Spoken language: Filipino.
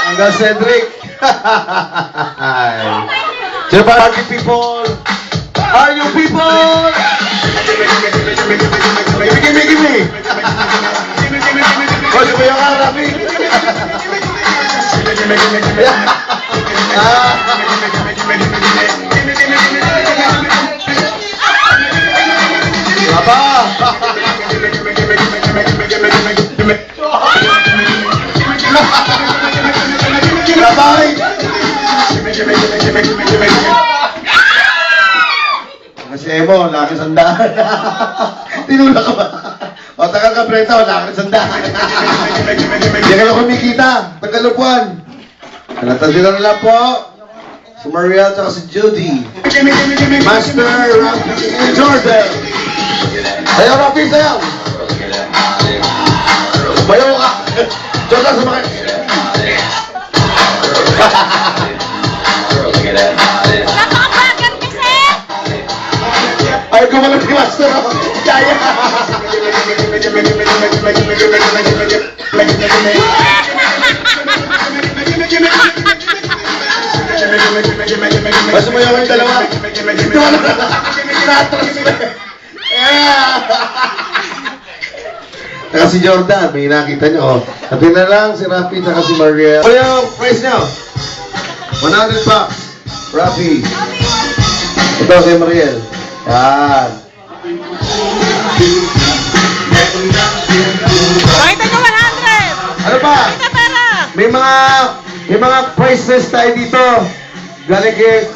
Hanggang Cedric. Sino ba party people? Are you people? Give me. O, sumayo ka, Rafi. Apa? Rabay! Kasi Emo, laki sandaan. Tinulak ka ba? O, tagal ka, Brenta, laki sandaan. Hindi ka lang kumikita. Tagalupuan. Kalatan sila na lang po. Si Maria at si Judy. Master Rafi Jordan. Sayaw, Rafi, sayaw! Bayaw ka! Jordan, sumakit! Napakabagan kasi! Ay, gumalang si Master ako. Kaya! Mas mo yung dalawa. Ito wala na. Natras. Saka si Jordan, may nakita niyo. Sabi na lang si Rafi at si Mariel. Ano yung price niyo? 100 bucks. Rafi. Ito kay Mariel. Yan. Pakita nyo 100! Ano pa? Pakita pera! May mga prizes tayo dito. Galing kay